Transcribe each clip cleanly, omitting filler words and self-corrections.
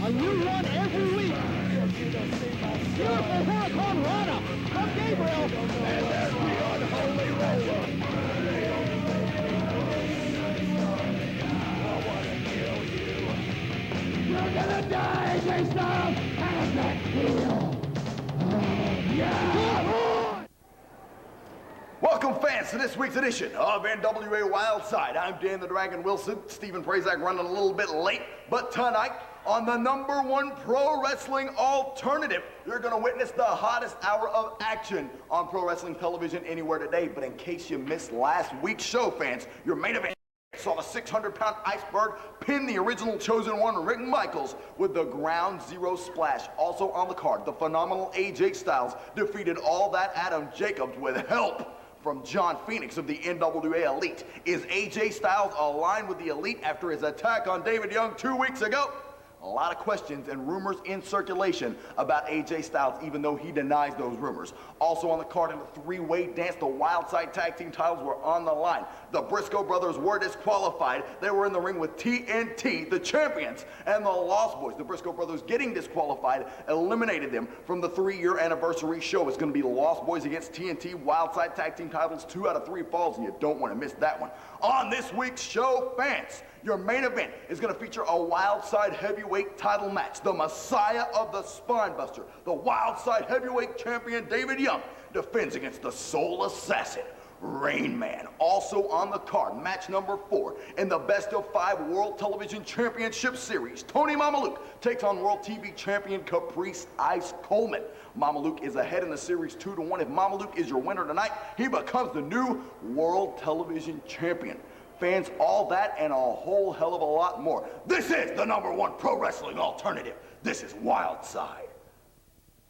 A new run every week. Beautiful Hurricane Rana from Gabriel. And there's the unholy roller. I want to kill you. You're gonna die, AJ Styles. And that feel. Yeah. Welcome, fans, to this week's edition of NWA Wildside. I'm Dan the Dragon Wilson. Stephen Prazak running a little bit late, but tonight, on the #1 pro wrestling alternative, you're going to witness the hottest hour of action on pro wrestling television anywhere today. But in case you missed last week's show, fans, your main event saw the 600-pound Iceberg pin the original Chosen One, Rick Michaels, with the Ground Zero Splash. Also on the card, the phenomenal AJ Styles defeated All That Adam Jacobs with help from John Phoenix of the NWA Elite. Is AJ Styles aligned with the Elite after his attack on David Young 2 weeks ago? A lot of questions and rumors in circulation about AJ Styles, even though he denies those rumors. Also on the card in the three-way dance, the Wildside tag team titles were on the line. The Briscoe brothers were disqualified. They were in the ring with TNT, the champions, and the Lost Boys. The Briscoe brothers getting disqualified eliminated them from the 3-year anniversary show. It's going to be the Lost Boys against TNT, Wildside tag team titles, 2 out of 3 falls, and you don't want to miss that one. On this week's show, fans, your main event is going to feature a Wildside heavyweight title match. The Messiah of the Spinebuster, the Wildside heavyweight champion David Young, defends against the Soul Assassin, Rainman. Also on the card, match number 4 in the Best of 5 World Television Championship Series. Tony Mamaluke takes on World TV Champion Caprice Ice Coleman. Mamaluke is ahead in the series 2-1. If Mamaluke is your winner tonight, he becomes the new World Television Champion. Fans, all that and a whole hell of a lot more. This is the #1 pro wrestling alternative. This is Wildside.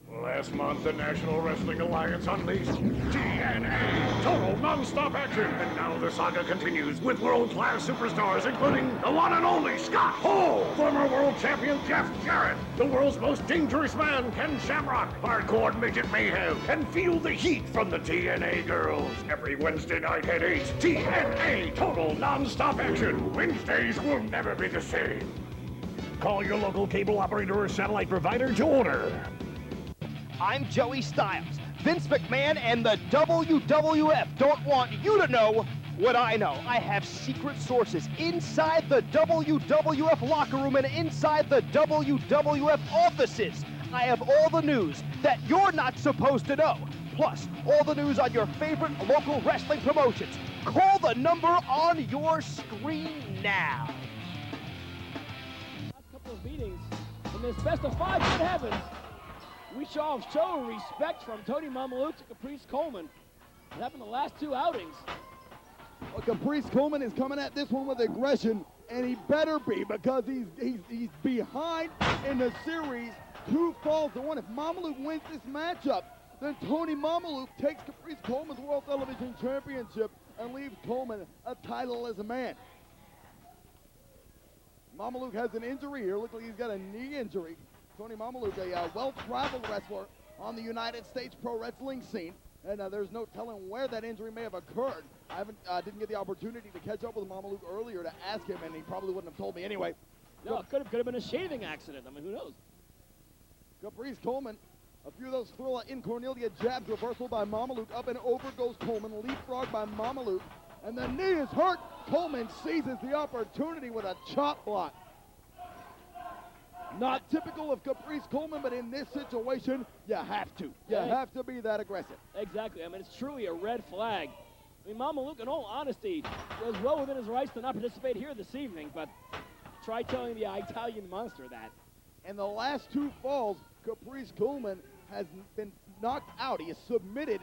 Last month, the National Wrestling Alliance unleashed TNA, total non-stop action. And now the saga continues with world-class superstars, including the one and only Scott Hall, former world champion Jeff Jarrett, the world's most dangerous man, Ken Shamrock, hardcore midget mayhem, and feel the heat from the TNA girls. Every Wednesday night at 8, TNA, total non-stop action. Wednesdays will never be the same. Call your local cable operator or satellite provider to order. I'm Joey Styles. Vince McMahon and the WWF don't want you to know what I know. I have secret sources inside the WWF locker room and inside the WWF offices. I have all the news that you're not supposed to know. Plus, all the news on your favorite local wrestling promotions. Call the number on your screen now. Last couple of meetings in this Best of 5, good heavens. We show respect from Tony Mamaluke to Caprice Coleman. It happened the last 2 outings. Well, Caprice Coleman is coming at this one with aggression, and he better be, because he's behind in the series, 2 falls to 1. If Mamaluke wins this matchup, then Tony Mamaluke takes Caprice Coleman's World Television Championship and leaves Coleman a title-less man. Mamaluke has an injury here. Looks like he's got a knee injury. Tony Mamaluke, a well-traveled wrestler on the United States pro wrestling scene, and there's no telling where that injury may have occurred. I didn't get the opportunity to catch up with Mamaluke earlier to ask him, and he probably wouldn't have told me anyway. No, it could have been a shaving accident. I mean, who knows? Caprice Coleman, a few of those Thrilla in Cornelia jabs, reversal by Mamaluke. Up and over goes Coleman, leapfrog by Mamaluke, and the knee is hurt. Coleman seizes the opportunity with a chop block. Not typical of Caprice Coleman, but in this situation, you have to. You have to be that aggressive. Exactly. I mean, it's truly a red flag. I mean, Mamaluke, in all honesty, was well within his rights to not participate here this evening, but try telling the Italian monster that. In the last 2 falls, Caprice Coleman has been knocked out. He is submitted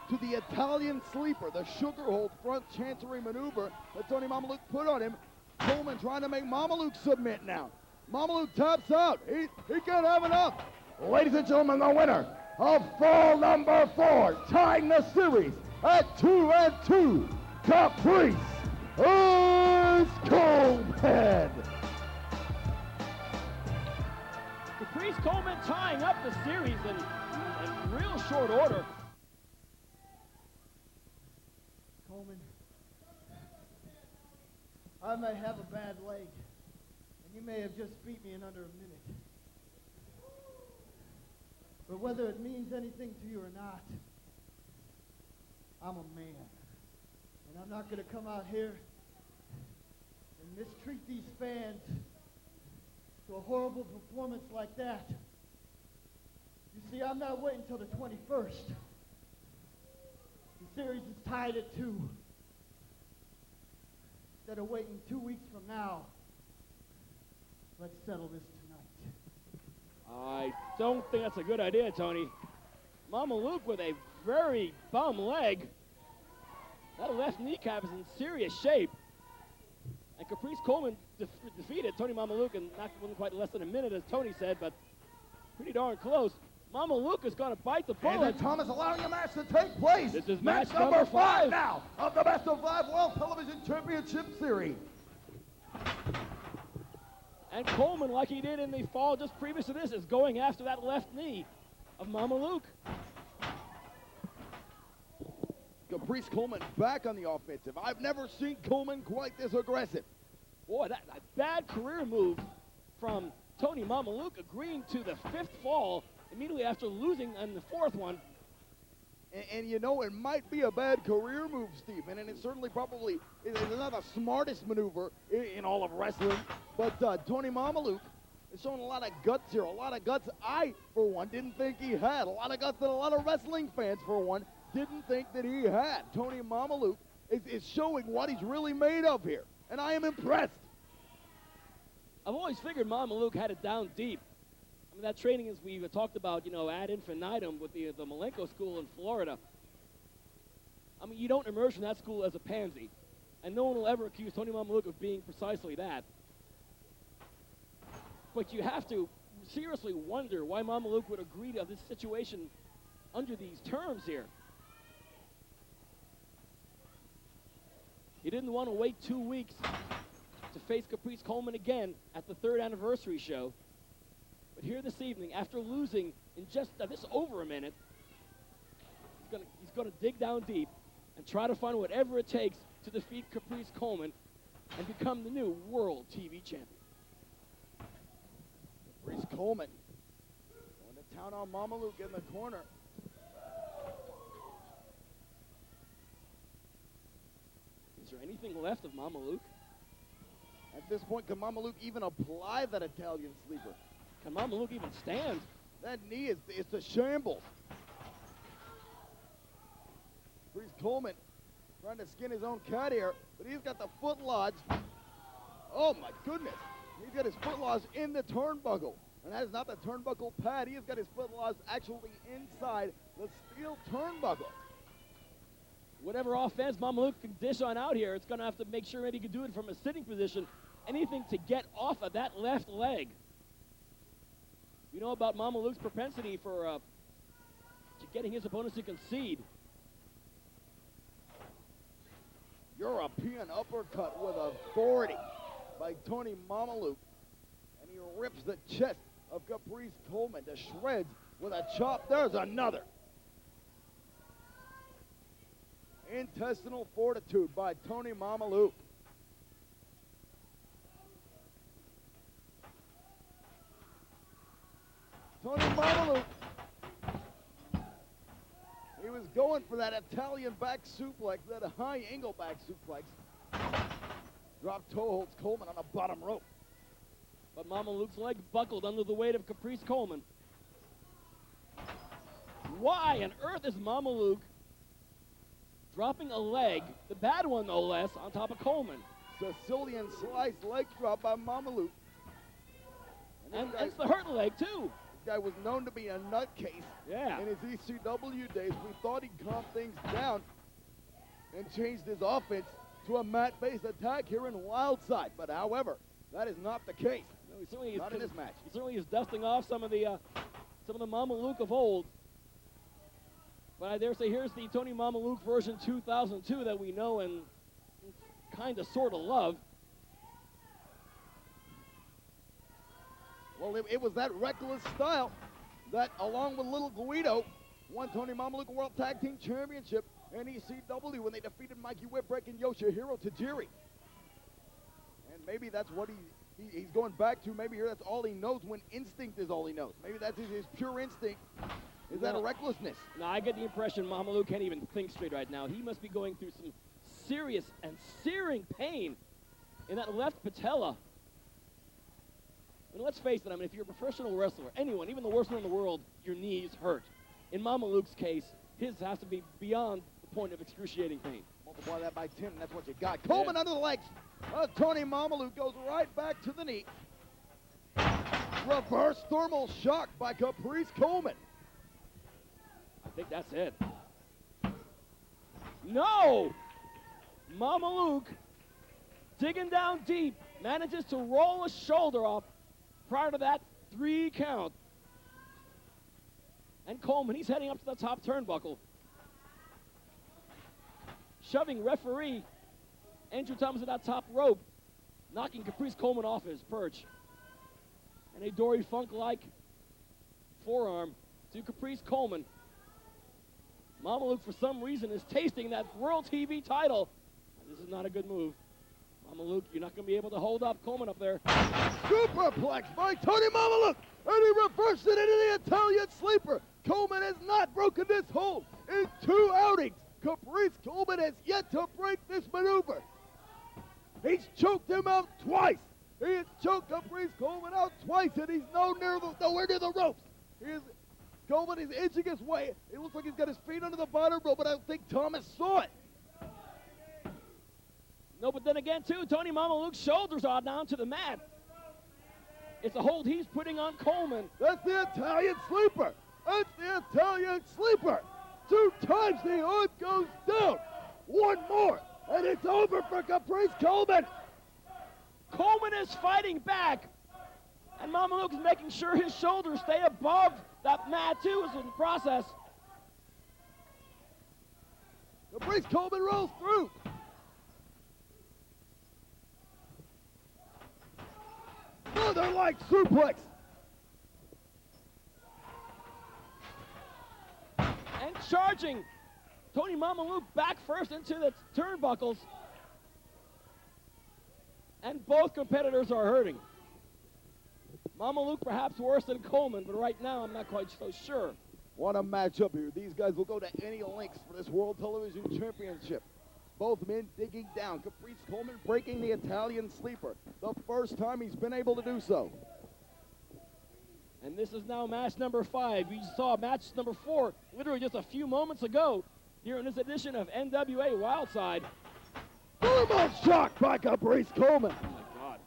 to the Italian sleeper, the sugar hold front chancery maneuver that Tony Mamaluke put on him. Coleman trying to make Mamaluke submit now. Mamaluke taps out. He can't have enough. Ladies and gentlemen, the winner of fall number 4, tying the series at 2-2, Caprice is Coleman. Caprice Coleman tying up the series in real short order. Coleman, I may have a bad leg, and you may have just beat me in under a minute. But whether it means anything to you or not, I'm a man. And I'm not going to come out here and mistreat these fans to a horrible performance like that. You see, I'm not waiting until the 21st. The series is tied at 2. Instead of waiting 2 weeks from now, let's settle this tonight. I don't think that's a good idea, Tony. Mamaluke with a very bum leg. That left kneecap is in serious shape. And Caprice Coleman defeated Tony Mamaluke in not quite less than a minute, as Tony said, but pretty darn close. Mamaluke is going to bite the bullet. And Thomas allowing a match to take place. This is match number 5 now of the Best of 5 World Television Championship Series. And Coleman, like he did in the fall just previous to this, is going after that left knee of Mamaluke. Caprice Coleman back on the offensive. I've never seen Coleman quite this aggressive. Boy, that bad career move from Tony Mamaluke, agreeing to the 5th fall immediately after losing on the 4th one. And you know, it might be a bad career move, Stephen, and it certainly probably is not the smartest maneuver in all of wrestling. But Tony Mamaluke is showing a lot of guts here, a lot of guts I, for one, didn't think he had. A lot of guts that a lot of wrestling fans, for one, didn't think that he had. Tony Mamaluke is showing what he's really made of here, and I am impressed. I've always figured Mamaluke had it down deep. I mean, that training, as we've talked about, you know, ad infinitum with the Malenko school in Florida. I mean, you don't emerge from that school as a pansy, and no one will ever accuse Tony Mamaluke of being precisely that. But you have to seriously wonder why Mamaluke would agree to this situation under these terms here. He didn't want to wait 2 weeks to face Caprice Coleman again at the 3rd anniversary show. But here this evening, after losing in just this over a minute, he's gonna dig down deep and try to find whatever it takes to defeat Caprice Coleman and become the new world TV champion. Caprice Coleman going to town on Mamaluke in the corner. Is there anything left of Mamaluke? At this point, can Mamaluke even apply that Italian sleeper? Can Mamaluke even stand? That knee is a shambles. Caprice Coleman trying to skin his own cat here, but he's got the foot lodge. Oh my goodness. He's got his foot lodge in the turnbuckle. And that is not the turnbuckle pad. He has got his foot lodge actually inside the steel turnbuckle. Whatever offense Mamaluke can dish on out here, it's going to have to make sure maybe he can do it from a sitting position. Anything to get off of that left leg. You know about Mamaluke's propensity for getting his opponents to concede. European uppercut with authority by Tony Mamaluke. And he rips the chest of Caprice Coleman to shreds with a chop. There's another. Intestinal fortitude by Tony Mamaluke. Tony Mamaluke. He was going for that Italian back suplex, that high angle back suplex. Drop toe holds Coleman on the bottom rope. But Mamaluke's leg buckled under the weight of Caprice Coleman. Why on earth is Mamaluke dropping a leg, the bad one no less, on top of Coleman? Sicilian slice leg drop by Mamaluke. And it's the hurt leg, too. This guy was known to be a nutcase. Yeah. In his ECW days, we thought he'd calm things down and changed his offense to a mat-based attack here in Wildside. But however, that is not the case. he certainly is Not in this match. He certainly is dusting off some of the Mamaluke of old. But I dare say here's the Tony Mamaluke version 2002 that we know and kind of sort of love. Well, it was that reckless style that, along with Little Guido, won Tony Mamaluke World Tag Team Championship and ECW when they defeated Mikey Whipwreck and Yoshihiro Tajiri. And maybe that's what he's going back to. Maybe here that's all he knows when instinct is all he knows. Maybe that's his pure instinct. Is that a recklessness? No, I get the impression Mamaluke can't even think straight right now. He must be going through some serious and searing pain in that left patella. And let's face it, I mean, if you're a professional wrestler, anyone, even the worst one in the world, your knees hurt. In Mamaluke's case, his has to be beyond the point of excruciating pain. Multiply that by 10, and that's what you got. Coleman under the legs. Tony Mamaluke goes right back to the knee. Reverse thermal shock by Caprice Coleman. I think that's it. No! Mamaluke, digging down deep, manages to roll a shoulder off. Prior to that, 3 count. And Coleman, he's heading up to the top turnbuckle. Shoving referee Andrew Thomas at that top rope, knocking Caprice Coleman off his perch. And a Dory Funk-like forearm to Caprice Coleman. Mamaluke, for some reason, is tasting that World TV title. This is not a good move. Mamaluke, you're not going to be able to hold up Coleman up there. Superplex by Tony Mamaluke, and he reversed it into the Italian sleeper. Coleman has not broken this hold in 2 outings. Caprice Coleman has yet to break this maneuver. He's choked him out twice. He has choked Caprice Coleman out twice, and he's nowhere near the ropes. Coleman is inching his way. It looks like he's got his feet under the bottom rope, but I don't think Thomas saw it. No, but then again, too, Tony Mamaluke's shoulders are down to the mat. It's a hold he's putting on Coleman. That's the Italian sleeper. That's the Italian sleeper. 2 times the arm goes down. 1 more, and it's over for Caprice Coleman. Coleman is fighting back, and Mamaluke is making sure his shoulders stay above that mat, too, is in the process. Caprice Coleman rolls through. Northern-like suplex. And charging Tony Mamaluke back first into the turnbuckles. And both competitors are hurting. Mamaluke perhaps worse than Coleman, but right now I'm not quite so sure. What a matchup here. These guys will go to any lengths for this World Television Championship. Both men digging down. Caprice Coleman breaking the Italian sleeper. The first time he's been able to do so. And this is now match number 5. We saw match number 4 literally just a few moments ago here in this edition of NWA Wildside. Thermal shock by Caprice Coleman. Oh my God.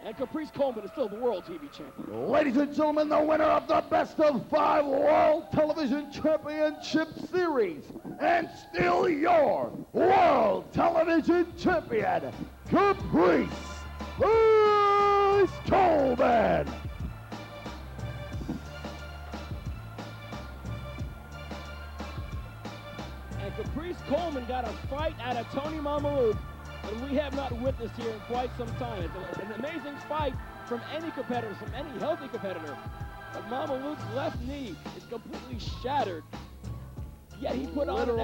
And Caprice Coleman is still the World TV Champion. Ladies and gentlemen, the winner of the Best of 5 World Television Championship Series, and still your World Television Champion, Caprice Coleman. And Caprice Coleman got a fight out of Tony Mamaluke, and we have not witnessed here in quite some time. It's an amazing fight from any competitor, from any healthy competitor. But Mamaluke's left knee is completely shattered. Yet he put on an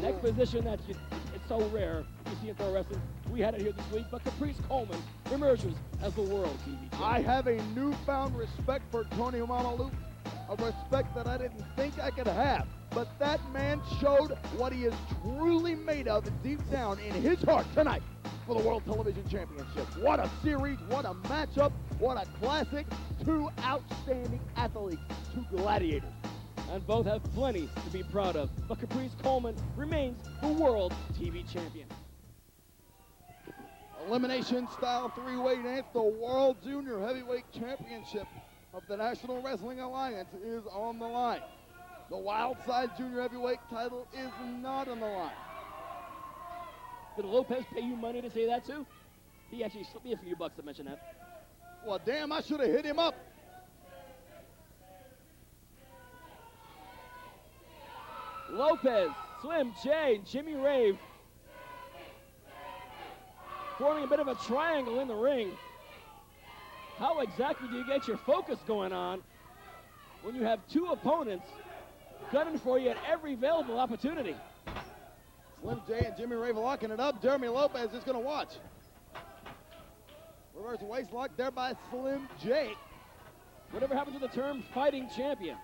exposition that it's so rare you see in pro wrestling. We had it here this week, but Caprice Coleman emerges as the World TV Champion. I have a newfound respect for Tony Mamaluke, a respect that I didn't think I could have. But that man showed what he is truly made of deep down in his heart tonight for the World Television Championship. What a series, what a matchup, what a classic. 2 outstanding athletes, 2 gladiators. And both have plenty to be proud of. But Caprice Coleman remains the World TV Champion. Elimination style 3-way dance, the World Junior Heavyweight Championship of the National Wrestling Alliance is on the line. The Wildside Junior Heavyweight title is not on the line. Did Lopez pay you money to say that too? He actually slipped me a few bucks to mention that. Well, damn, I should have hit him up. Lopez, Slim J, and Jimmy Rave forming a bit of a triangle in the ring. How exactly do you get your focus going on when you have two opponents gunning for you at every available opportunity? Slim J and Jimmy Rave locking it up. Jeremy Lopez is going to watch. Reverse waist lock there by Slim J. Whatever happened to the term fighting champion?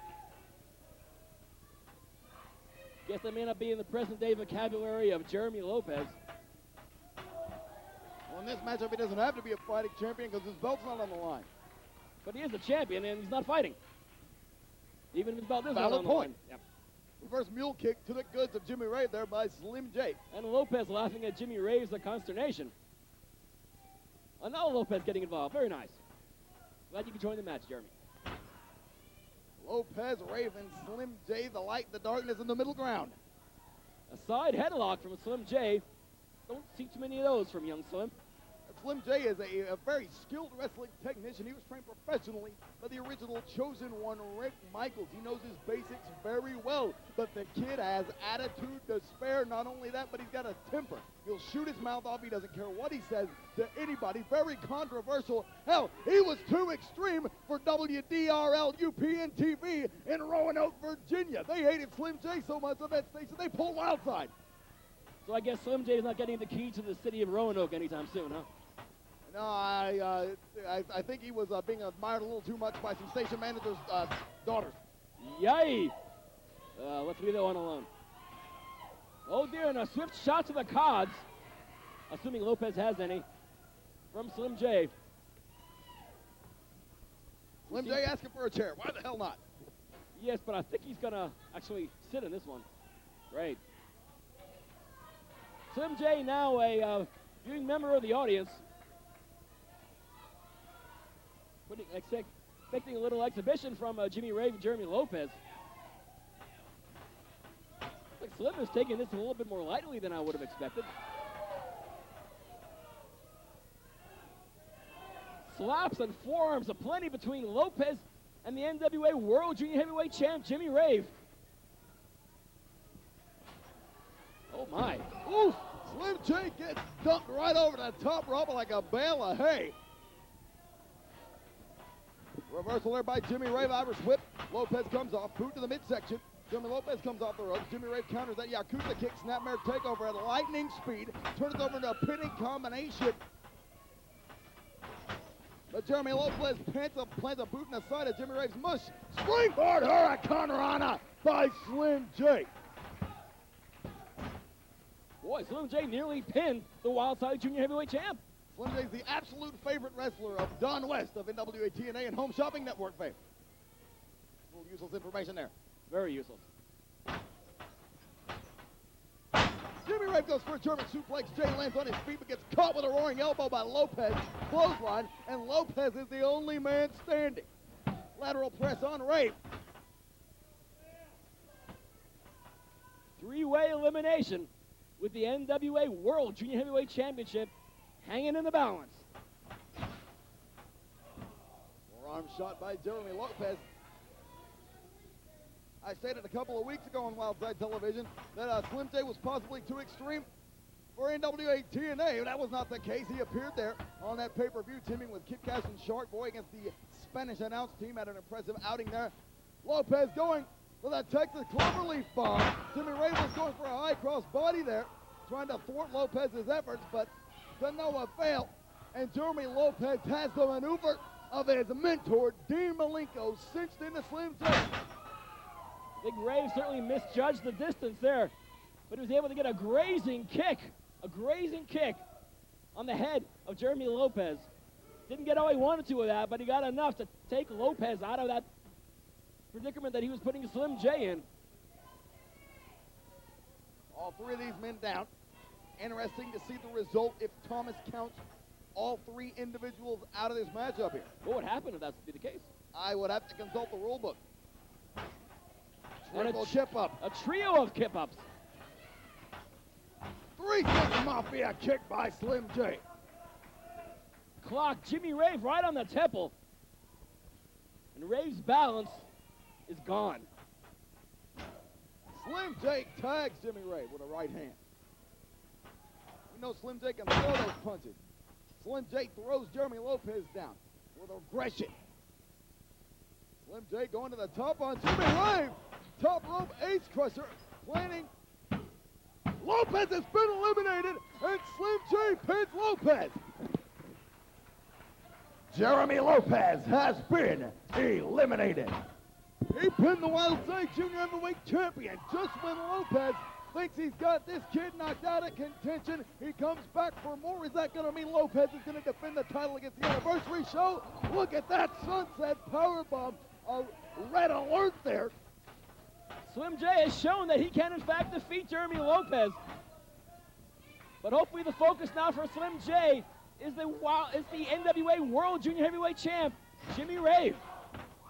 Guess that may not be in the present day vocabulary of Jeremy Lopez. Well, in this matchup, he doesn't have to be a fighting champion because his belt's not on the line. But he is a champion and he's not fighting. Even if his belt is not Valid on the point. line. Yep. Reverse mule kick to the goods of Jimmy Rave there by Slim J. And Lopez laughing at Jimmy Rave's consternation. Another Lopez getting involved. Very nice. Glad you could join the match, Jeremy. Lopez, Rave, and Slim J, the light, the darkness, and the middle ground. A side headlock from Slim J. Don't see too many of those from young Slim. Slim J is a very skilled wrestling technician. He was trained professionally by the original Chosen One, Rick Michaels. He knows his basics very well, but the kid has attitude to spare. Not only that, but he's got a temper. He'll shoot his mouth off. He doesn't care what he says to anybody. Very controversial. Hell, he was too extreme for WDRL-UPN TV in Roanoke, Virginia. They hated Slim J so much on that station, they pulled Wildside. So I guess Slim J is not getting the key to the city of Roanoke anytime soon, huh? No, I think he was being admired a little too much by some station managers' daughters. Yay! Let's leave that one alone. Oh dear, and a swift shot to the cods, assuming Lopez has any, from Slim J. Slim J asking for a chair. Why the hell not? Yes, but I think he's gonna actually sit in this one. Great. Slim J now a viewing member of the audience. Expecting a little exhibition from Jimmy Rave and Jeremy Lopez. Like Slim is taking this a little bit more lightly than I would have expected. Slaps and forearms aplenty between Lopez and the NWA World Junior Heavyweight Champ Jimmy Rave. Oh my. Oof! Slim J gets dumped right over the top rope like a bale of hay. Reversal there by Jimmy Rave, Irish whip. Lopez comes off, boot to the midsection. Jimmy Lopez comes off the ropes. Jimmy Rave counters that Yakuza kick, snapmare takeover at lightning speed. Turns it over into a pinning combination. But Jeremy Lopez plants a boot in the side of Jimmy Rave's mush. Springboard Hurricane Rana by Slim J. Boy, Slim J nearly pinned the Wildside Junior Heavyweight Champ. Slim J is the absolute favorite wrestler of Don West of NWA TNA and Home Shopping Network fame. A little useless information there. Very useless. Jimmy Rave goes for a German suplex. Jay lands on his feet but gets caught with a roaring elbow by Lopez. Clothesline, and Lopez is the only man standing. Lateral press on Rave. Three-way elimination with the NWA World Junior Heavyweight Championship hanging in the balance. Forearm shot by Jeremy Lopez. I stated a couple of weeks ago on Wildside Television that Slim J was possibly too extreme for NWA TNA. That was not the case. He appeared there on that pay-per-view, teaming with Kid Cash and Shark Boy against the Spanish announce team. Had an impressive outing there. Lopez going for that Texas Cloverleaf bomb. Jimmy Rave was going for a high cross body there, trying to thwart Lopez's efforts, but to no avail. And Jeremy Lopez has the maneuver of his mentor, Dean Malenko, cinched into Slim J. Big Rave certainly misjudged the distance there, but he was able to get a grazing kick on the head of Jeremy Lopez. Didn't get all he wanted to with that, but he got enough to take Lopez out of that predicament that he was putting Slim J in. All three of these men down. Interesting to see the result if Thomas counts all three individuals out of this matchup here. What would happen if that would be the case? I would have to consult the rule book. Triple chip up. A trio of kip-ups. 3-6 Mafia kick by Slim J. clock. Jimmy Rave right on the temple. And Rave's balance is gone. Slim J tags Jimmy Rave with a right hand. We know Slim J can throw those punches. Slim J throws Jeremy Lopez down with aggression. Slim J going to the top on Jimmy Rave. Top rope ace crusher planning. Lopez has been eliminated, and Slim J pins Lopez. Jeremy Lopez has been eliminated. He pinned the Wildside Junior Heavyweight Champion just when Lopez thinks he's got this kid knocked out of contention. He comes back for more. Is that going to mean Lopez is going to defend the title against the anniversary show? Look at that sunset powerbomb. A red alert there. Slim J has shown that he can in fact defeat Jeremy Lopez. But hopefully the focus now for Slim J is the NWA World Junior Heavyweight Champ, Jimmy Rave.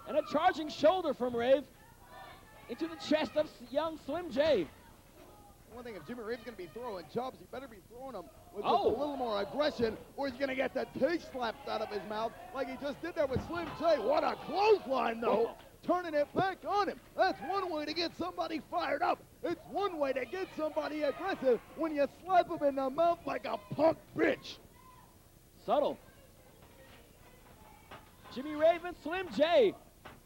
And a charging shoulder from Rave into the chest of young Slim J. One thing, if Jimmy Rave's going to be throwing jobs, he better be throwing them with just a little more aggression, or he's going to get the taste slapped out of his mouth like he just did there with Slim J. What a clothesline, though. Turning it back on him. That's one way to get somebody fired up. It's one way to get somebody aggressive when you slap him in the mouth like a punk bitch. Subtle. Jimmy Rave and Slim J.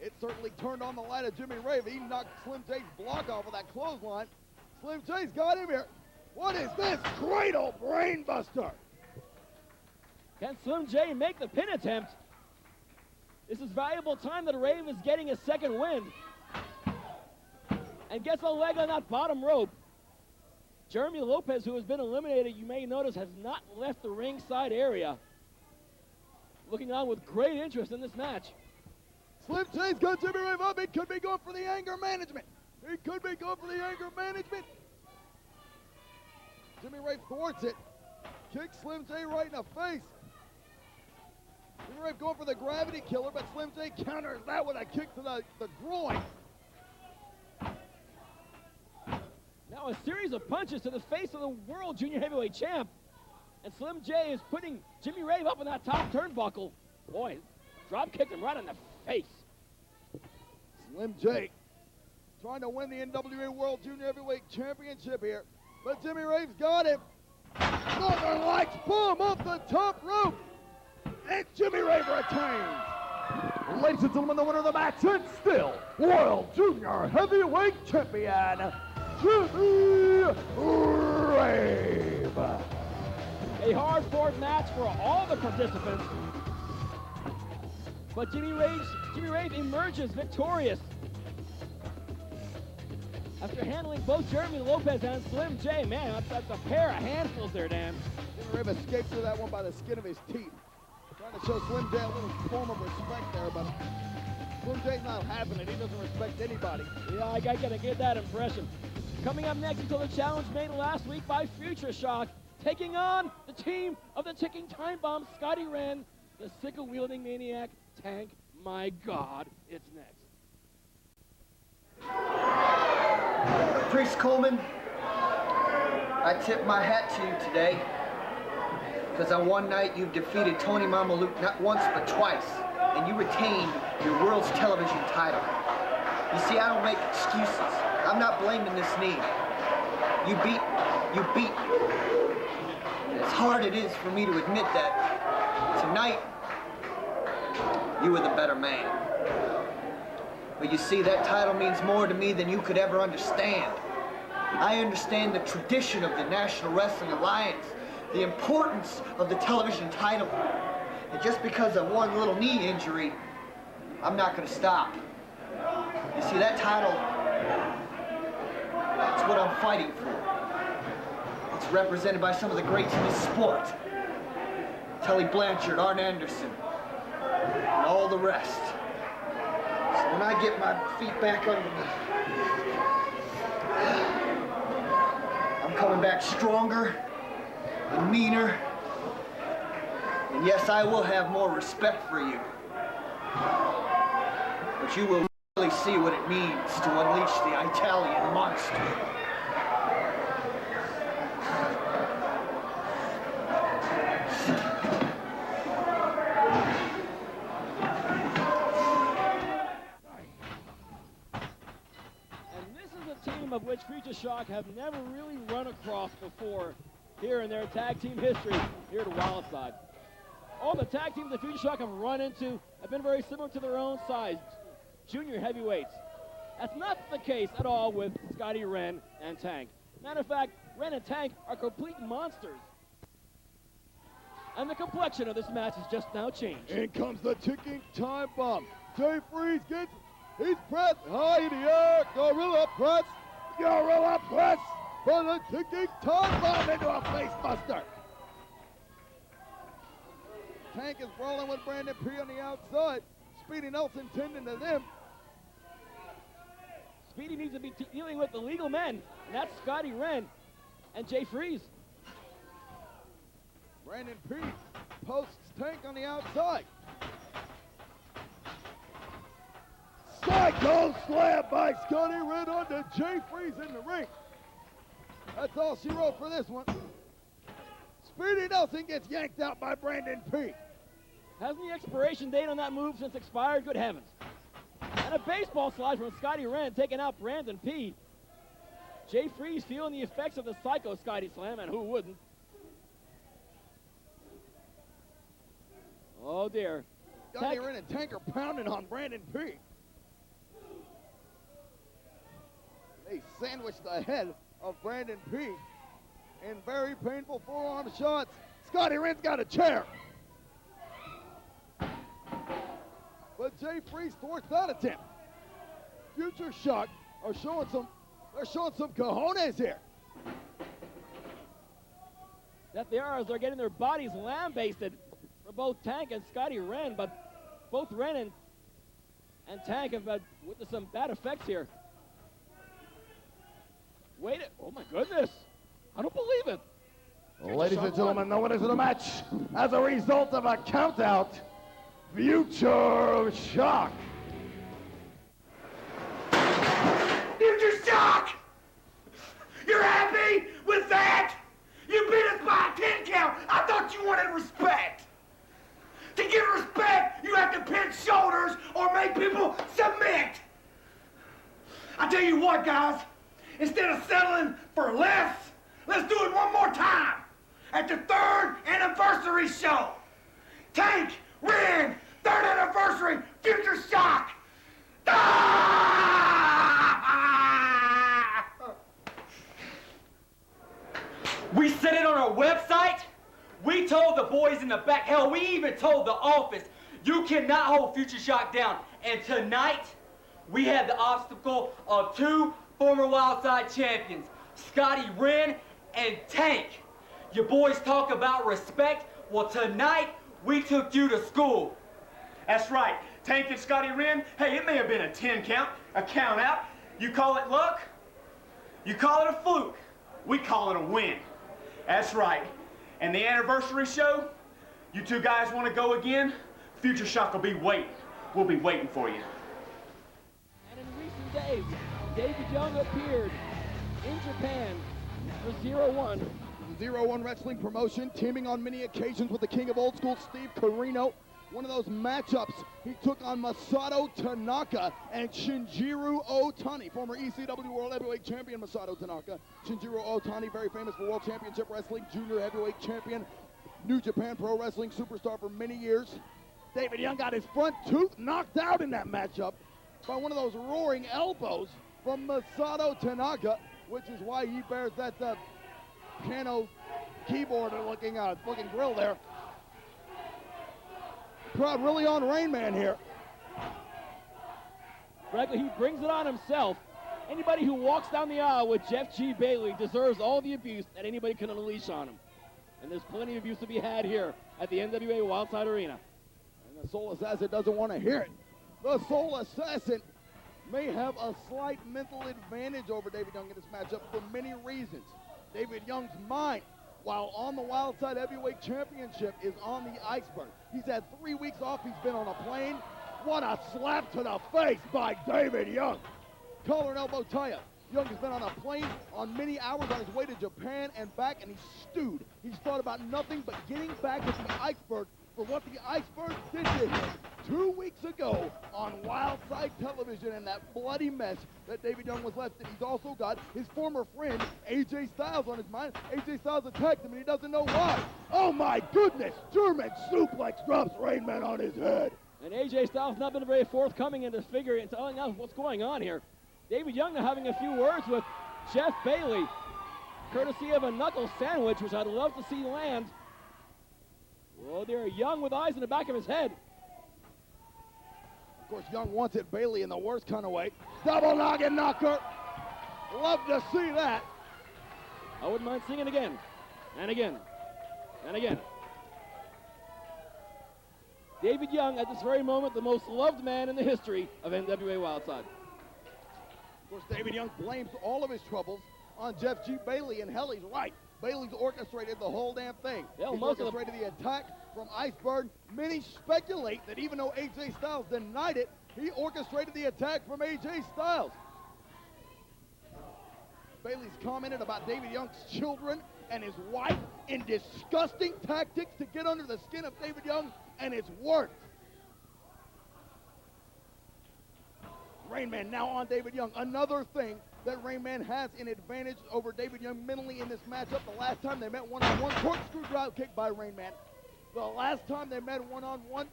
It certainly turned on the light of Jimmy Rave. He knocked Slim J's block off of that clothesline. Slim J's got him here. What is this? Cradle brainbuster. Can Slim J make the pin attempt? This is valuable time that Rave is getting a second wind. And gets a leg on that bottom rope. Jeremy Lopez, who has been eliminated, you may notice, has not left the ringside area. Looking on with great interest in this match. Slim J's got Jimmy Rave up. He could be going for the anger management. He could be going for the anger management. Jimmy Rave thwarts it. Kicks Slim J right in the face. Jimmy Rave going for the gravity killer, but Slim J counters that with a kick to the groin. Now a series of punches to the face of the World Junior Heavyweight Champ. And Slim J is putting Jimmy Rave up in that top turnbuckle. Boy, drop kicked him right in the face. Slim J trying to win the NWA World Junior Heavyweight Championship here. But Jimmy Rave's got him. Northern Lights bomb off the top rope. And Jimmy Rave retains. Ladies and gentlemen, the winner of the match and still World Junior Heavyweight Champion, Jimmy Rave. A hard-fought match for all the participants. But Jimmy Rave emerges victorious. After handling both Jeremy Lopez and Slim J, man, that's a pair of handfuls there, Dan. Jimmy Rave escaped through that one by the skin of his teeth. Trying to show Slim J a little form of respect there, but Slim J's not having it. He doesn't respect anybody. Yeah, I gotta get that impression. Coming up next until the challenge made last week by Future Shock, taking on the team of the ticking time bomb, Scottie Wrenn, the sickle-wielding maniac tank. My God, it's next. Caprice, Coleman, I tip my hat to you today because on one night you've defeated Tony Mamaluke not once but twice, and you retained your world's television title. You see, I don't make excuses. I'm not blaming this knee. You beat me. As hard it is for me to admit that, tonight you were the better man. But you see, that title means more to me than you could ever understand. I understand the tradition of the National Wrestling Alliance, the importance of the television title. And just because of one little knee injury, I'm not going to stop. You see, that title, that's what I'm fighting for. It's represented by some of the greats in this sport. Tully Blanchard, Arn Anderson, and all the rest. So when I get my feet back under me, I'm coming back stronger and meaner. And yes, I will have more respect for you. But you will really see what it means to unleash the Italian monster. Future Shock have never really run across before here in their tag team history here at Wildside. All the tag teams the Future Shock have run into have been very similar to their own size, junior heavyweights. That's not the case at all with Scottie, Wrenn, and Tank. Matter of fact, Wrenn and Tank are complete monsters. And the complexion of this match has just now changed. In comes the ticking time bomb. Jay Freeze he's pressed high in the air. Gorilla press for the ticking time bomb into a face buster. Tank is rolling with Brandon P on the outside. Speedy Nelson tending to them. Speedy needs to be dealing with the legal men, and that's Scottie, Wrenn, and Jay Freeze. Brandon P posts Tank on the outside. Psycho slam by Scottie Wrenn onto Jay Freeze in the ring. That's all she wrote for this one. Speedy Nelson gets yanked out by Brandon P. Hasn't the expiration date on that move since expired? Good heavens. And a baseball slide from Scottie Wrenn taking out Brandon P. Jay Freeze feeling the effects of the Psycho Scottie slam, and who wouldn't? Oh dear. Scottie Wrenn and Tank are pounding on Brandon P. They sandwiched the head of Brandon P. in very painful forearm shots. Scottie Wrenn's got a chair. But Jay Freeze thwarts that attempt. Future Shock are showing some cojones here. That they are, as they're getting their bodies lambasted for both Tank and Scottie Wrenn, but both Wrenn and Tank have witnessed some bad effects here. Wait, oh my goodness. I don't believe it. Ladies and gentlemen, the winners of the match, as a result of a countout, Future Shock. Future Shock! You're happy with that? You beat us by a 10 count. I thought you wanted respect. To give respect, you have to pinch shoulders or make people submit. I tell you what, guys, instead of settling for less, let's do it one more time at the 3rd anniversary show. Tank, Wrenn, 3rd anniversary, Future Shock. Ah! We said it on our website. We told the boys in the back. Hell, we even told the office. You cannot hold Future Shock down. And tonight, we had the obstacle of 2 former Wildside champions, Scottie Wrenn and Tank. You boys talk about respect. Well, tonight, we took you to school. That's right. Tank and Scottie Wrenn, hey, it may have been a 10 count, a count out. You call it luck, you call it a fluke. We call it a win. That's right. And the anniversary show, you two guys want to go again? Future Shock will be waiting. We'll be waiting for you. And in recent days, David Young appeared in Japan for 0-1. The 0-1 wrestling promotion, teaming on many occasions with the king of old school, Steve Corino. One of those matchups, he took on Masato Tanaka and Shinjiro Otani, former ECW World Heavyweight Champion Masato Tanaka. Shinjiro Otani, very famous for World Championship Wrestling, Junior Heavyweight Champion, New Japan Pro Wrestling superstar for many years. David Young got his front tooth knocked out in that matchup by one of those roaring elbows from Masato Tanaka, which is why he bears that piano keyboard looking grill there. Crowd really on Rainman here. Frankly, he brings it on himself. Anybody who walks down the aisle with Jeff G. Bailey deserves all the abuse that anybody can unleash on him. And there's plenty of abuse to be had here at the NWA Wildside Arena. And the Soul Assassin doesn't want to hear it. The Soul Assassin may have a slight mental advantage over David Young in this matchup for many reasons. David Young's mind, while on the Wildside Heavyweight Championship, is on the Iceberg. He's had 3 weeks off. He's been on a plane. What a slap to the face by David Young. Collar and elbow tie-up. Young has been on a plane on many hours on his way to Japan and back, and he's stewed. He's thought about nothing but getting back to the Iceberg for what the Iceberg did to him 2 weeks ago on Wildside television and that bloody mess that David Young was left in. He's also got his former friend AJ Styles on his mind. AJ Styles attacked him and he doesn't know why. Oh my goodness, German suplex drops Rainman on his head. And AJ Styles not been very forthcoming in this figure and telling us what's going on here. David Young now having a few words with Jeff Bailey, courtesy of a knuckle sandwich, which I'd love to see land. Oh, they're Young with eyes in the back of his head. Of course, Young wants it Bailey in the worst kind of way. Double noggin knocker. Love to see that. I wouldn't mind seeing it again, and again, and again. David Young, at this very moment, the most loved man in the history of NWA Wildside. Of course, David Young blames all of his troubles on Jeff G. Bailey, and hell, he's right. Bailey's orchestrated the whole damn thing. Yeah, He's orchestrated the attack from Iceberg. Many speculate that even though AJ Styles denied it, he orchestrated the attack from AJ Styles. Bailey's commented about David Young's children and his wife in disgusting tactics to get under the skin of David Young, and it's worked. Rainman now on David Young. Another thing that Rainman has an advantage over David Young mentally in this matchup. The last time they met one-on-one, corkscrew drop kick by Rainman. The last time they met one-on-one,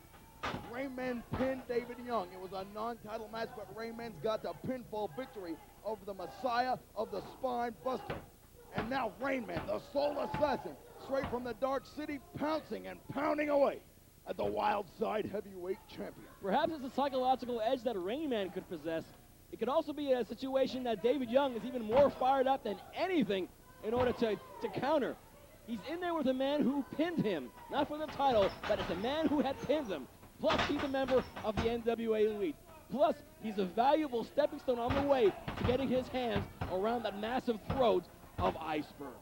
Rainman pinned David Young. It was a non-title match, but Rainman's got the pinfall victory over the Messiah of the Spine Buster. And now Rainman, the Soul Assassin, straight from the Dark City, pouncing and pounding away at the Wildside Heavyweight Champion. Perhaps it's a psychological edge that Rainman could possess. It could also be a situation that David Young is even more fired up than anything in order to counter. He's in there with a man who pinned him, not for the title, but it's a man who had pinned him. Plus, he's a member of the NWA Elite. Plus, he's a valuable stepping stone on the way to getting his hands around that massive throat of Iceberg.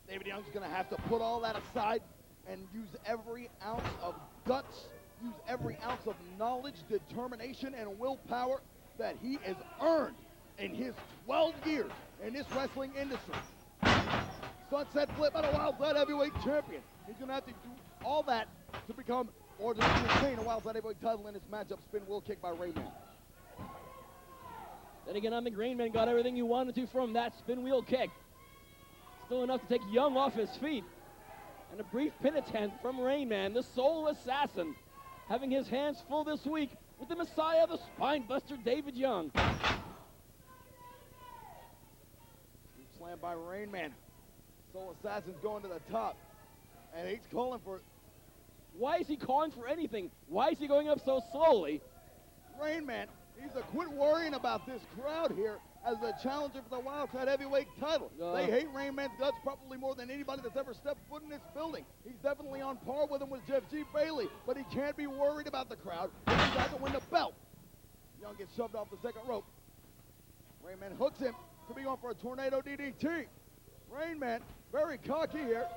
David Young's going to have to put all that aside and use every ounce of guts, use every ounce of knowledge, determination, and willpower that he has earned in his 12 years in this wrestling industry. Sunset flip at a Wildside Heavyweight Champion. He's going to have to do all that to become, or to retain a Wildside Heavyweight title in this matchup. Spin wheel kick by Rainman. Then again, I think Rainman got everything you wanted to from that spin wheel kick. Still enough to take Young off his feet. And a brief pin attempt from Rainman, the Soul Assassin, having his hands full this week with the Messiah, the Spine Buster, David Young. Slam by Rainman. Soul Assassin's going to the top. And he's calling for... Why is he calling for anything? Why is he going up so slowly? Rainman, he's to quit worrying about this crowd here as the challenger for the Wildside Heavyweight title. They hate Rainman's guts probably more than anybody that's ever stepped foot in this building. He's definitely on par with him with Jeff G. Bailey, but he can't be worried about the crowd. He's got to win the belt. Young gets shoved off the second rope. Rainman hooks him to be going for a tornado DDT. Rainman, very cocky here.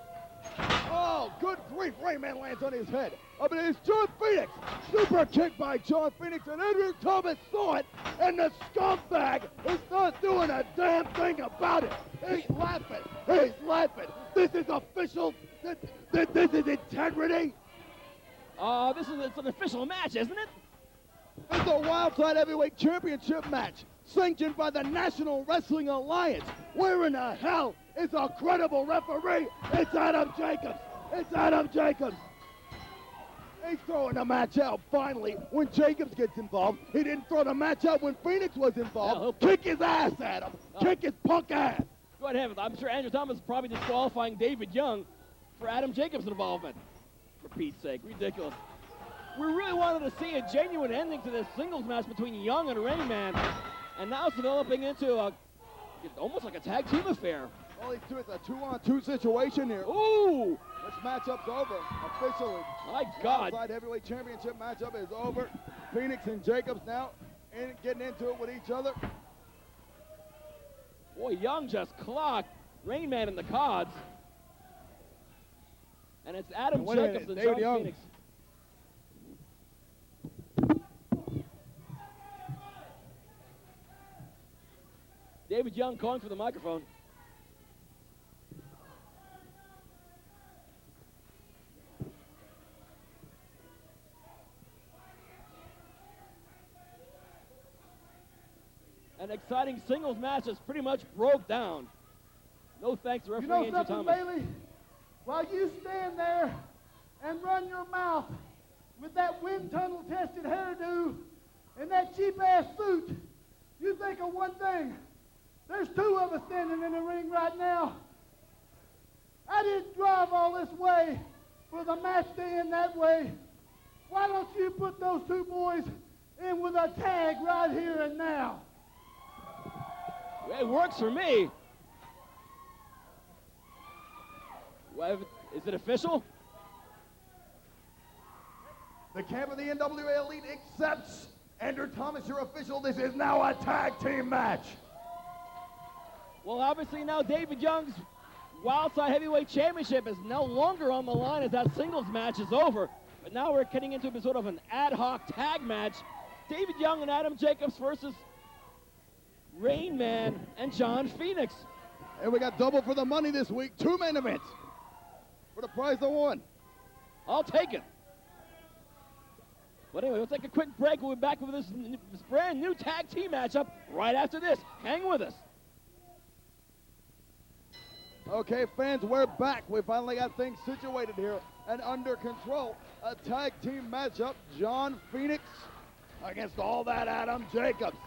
Oh, good grief. Rainman lands on his head. Up it is John Phoenix. Super kick by John Phoenix, and Andrew Thomas saw it, and the scumbag is not doing a damn thing about it. He's laughing. He's laughing. This is official. This is integrity. It's an official match, isn't it? It's a Wildside Heavyweight Championship match sanctioned by the National Wrestling Alliance. Where in the hell is a credible referee? It's Adam Jacobs. It's Adam Jacobs. He's throwing the match out finally when Jacobs gets involved. He didn't throw the match out when Phoenix was involved. Yeah, kick his ass, Adam. Kick his punk ass. Good heavens. I'm sure Andrew Thomas is probably disqualifying David Young for Adam Jacobs' involvement. For Pete's sake, ridiculous. We really wanted to see a genuine ending to this singles match between Young and Rainman, and now it's developing into almost like a tag team affair. All these two, it's a 2-on-2 situation here. Ooh! This matchup's over officially. My God. Outside Heavyweight Championship matchup is over. Phoenix and Jacobs now getting into it with each other. Boy, Young just clocked Rainman in the cards. And it's Adam Jacobs and David John Young. Phoenix. David Young calling for the microphone. An exciting singles match just pretty much broke down. No thanks to referee Andrew something, Thomas. Bailey? While you stand there and run your mouth with that wind tunnel tested hairdo and that cheap ass suit, you think of one thing. There's two of us standing in the ring right now. I didn't drive all this way for the match to end that way. Why don't you put those two boys in with a tag right here and now? It works for me. Well, is it official? The camp of the NWA Elite accepts. Andrew Thomas, your official. This is now a tag team match. Well, obviously now David Young's Wildside Heavyweight Championship is no longer on the line as that singles match is over. But now we're getting into a sort of an ad hoc tag match. David Young and Adam Jacobs versus Rainman and John Phoenix. And we got double for the money this week. 2 main events for the prize of 1. I'll take it. But anyway, let's take a quick break. We'll be back with this brand new tag team matchup right after this. Hang with us. Okay, fans, we're back. We finally got things situated here and under control. A tag team matchup, John Phoenix against all that Adam Jacobs.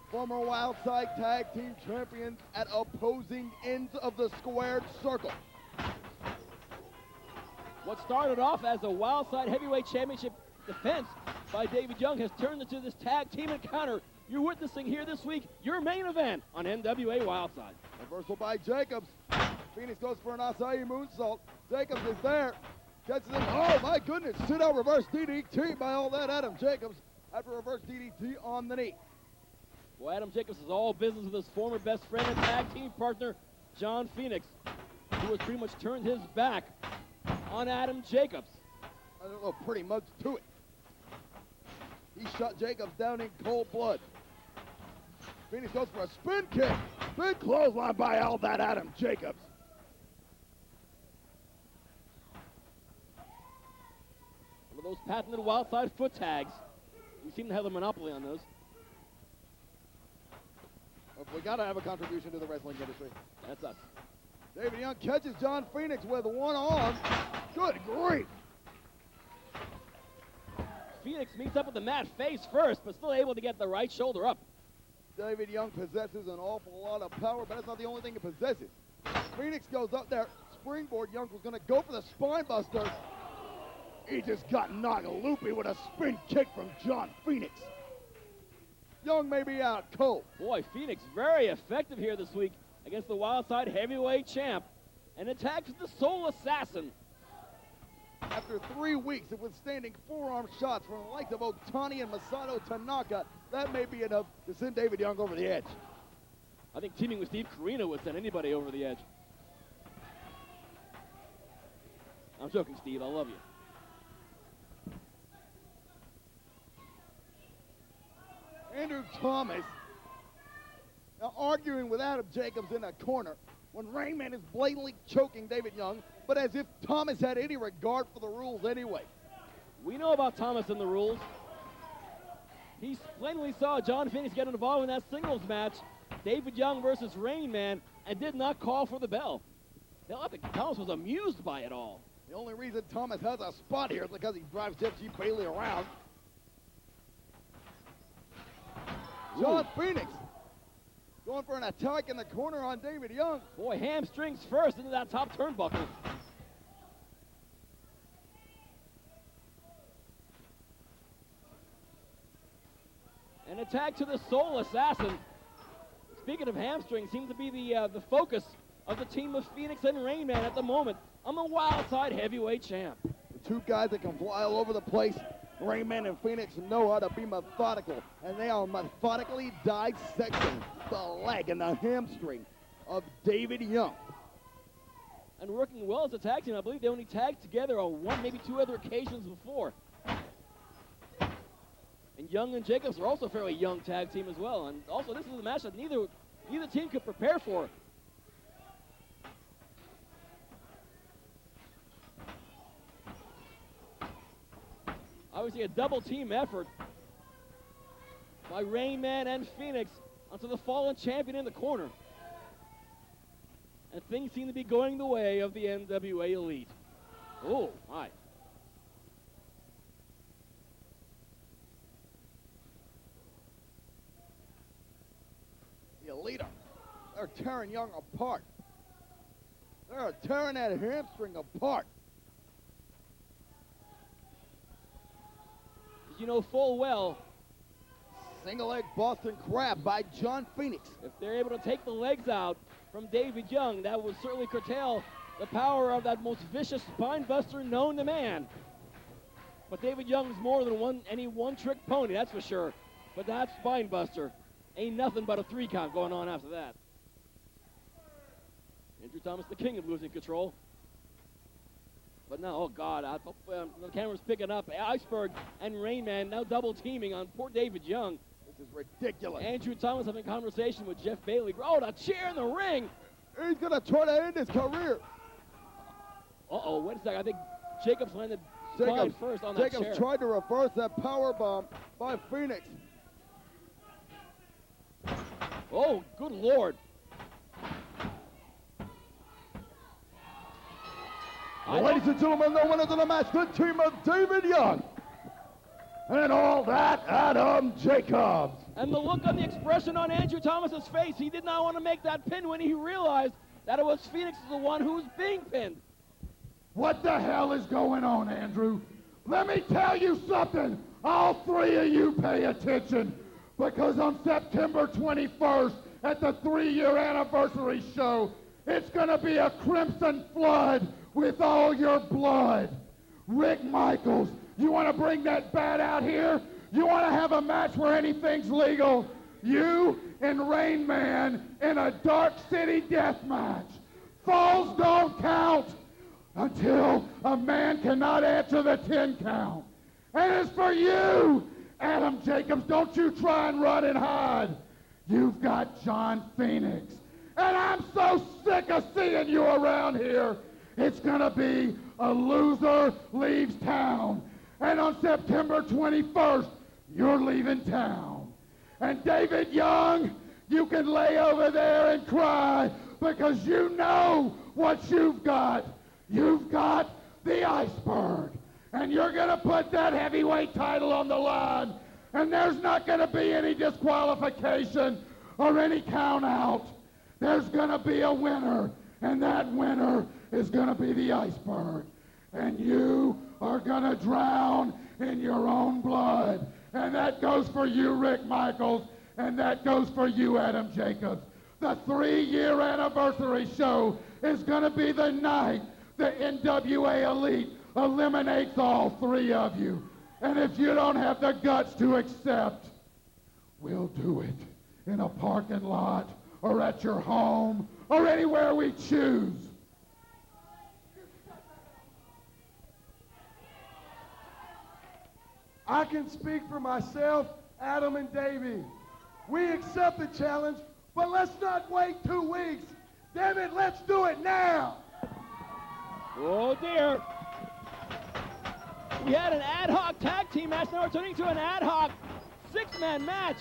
Former Wildside tag team champions at opposing ends of the squared circle. What started off as a Wildside Heavyweight Championship defense by David Young has turned into this tag team encounter you're witnessing here this week, your main event on NWA Wildside. Reversal by Jacobs. Phoenix goes for an acai moonsault. Jacobs is there. Catches him. Oh, my goodness. Sit out reverse DDT by all that Adam Jacobs after reverse DDT on the knee. Well, Adam Jacobs is all business with his former best friend and tag team partner, John Phoenix, who has pretty much turned his back on Adam Jacobs. I don't know, pretty much to it. He shut Jacobs down in cold blood. Phoenix goes for a spin kick. Big clothesline by all that Adam Jacobs. One of those patented Wildside foot tags. We seem to have the monopoly on those. We got to have a contribution to the wrestling industry. That's us. David Young catches John Phoenix with one arm. Good grief. Phoenix meets up with the mat face first, but still able to get the right shoulder up. David Young possesses an awful lot of power, but that's not the only thing he possesses. Phoenix goes up there. Springboard. Young was going to go for the spine buster. He just got knocked loopy with a spin kick from John Phoenix. Young may be out cold. Boy, Phoenix very effective here this week against the Wildside Heavyweight Champ. And attacks with the Soul Assassin. After 3 weeks of withstanding forearm shots from the likes of Otani and Masato Tanaka, that may be enough to send David Young over the edge. I think teaming with Steve Corino would send anybody over the edge. I'm joking, Steve. I love you. Andrew Thomas now arguing with Adam Jacobs in a corner when Rainman is blatantly choking David Young, but as if Thomas had any regard for the rules anyway. We know about Thomas and the rules. He plainly saw John Phoenix get involved in that singles match, David Young versus Rainman, and did not call for the bell. Hell, I think Thomas was amused by it all. The only reason Thomas has a spot here is because he drives Jeff G. Bailey around. John Phoenix going for an attack in the corner on David Young. Boy, hamstrings first into that top turnbuckle. An attack to the Soul Assassin. Speaking of hamstrings, seems to be the focus of the team of Phoenix and Rainman at the moment. I'm the Wildside Heavyweight Champ. The two guys that can fly all over the place. Rainman and Phoenix know how to be methodical, and they are methodically dissecting the leg and the hamstring of David Young. And working well as a tag team. I believe they only tagged together on one, maybe two other occasions before. And Young and Jacobs are also a fairly young tag team as well. And also, this is a match that neither team could prepare for. Obviously a double team effort by Rainman and Phoenix onto the fallen champion in the corner. And things seem to be going the way of the NWA Elite. Oh, my. The Elite, they're tearing Young apart. They're tearing that hamstring apart. You know full well, Single leg Boston Crab by John Phoenix. if they're able to take the legs out from David Young, that would certainly curtail the power of that most vicious spine buster known to man. But David Young's more than any one-trick pony, that's for sure. But that spine buster ain't nothing but a 3 count going on after that. Andrew Thomas, the king of losing control. But now, oh God, the camera's picking up. Iceberg and Rainman now double teaming on poor David Young. This is ridiculous. Andrew Thomas having a conversation with Jeff Bailey. Oh, the chair in the ring. He's gonna try to end his career. Uh-oh, wait a second. I think Jacobs landed fine first on that chair. Jacobs tried to reverse that power bomb by Phoenix. Oh, good Lord. Ladies and gentlemen, the winners of the match, the team of David Young. And all that, Adam Jacobs. And the look on the expression on Andrew Thomas's face, he did not want to make that pin when he realized that it was Phoenix the one who was being pinned. What the hell is going on, Andrew? Let me tell you something. All 3 of you pay attention, because on September 21st, at the 3-year anniversary show, it's going to be a crimson flood with all your blood. Rick Michaels, you want to bring that bat out here? You want to have a match where anything's legal? You and Rainman in a Dark City death match. Falls don't count until a man cannot answer the 10 count. And as for you, Adam Jacobs, don't you try and run and hide. You've got John Phoenix. And I'm so sick of seeing you around here. It's going to be a loser leaves town. And on September 21st, you're leaving town. And David Young, you can lay over there and cry, because you know what you've got. You've got the Iceberg. And you're going to put that heavyweight title on the line. And there's not going to be any disqualification or any count out. There's going to be a winner. And that winner is going to be the Iceberg. And you are going to drown in your own blood. And that goes for you, Rick Michaels, and that goes for you, Adam Jacobs. The 3-year anniversary show is going to be the night the NWA Elite eliminates all 3 of you. And if you don't have the guts to accept, we'll do it in a parking lot or at your home or anywhere we choose. I can speak for myself, Adam and Davey. We accept the challenge, but let's not wait 2 weeks. Damn it, let's do it now. Oh dear. We had an ad hoc tag team match, now we're turning to an ad hoc 6-man match.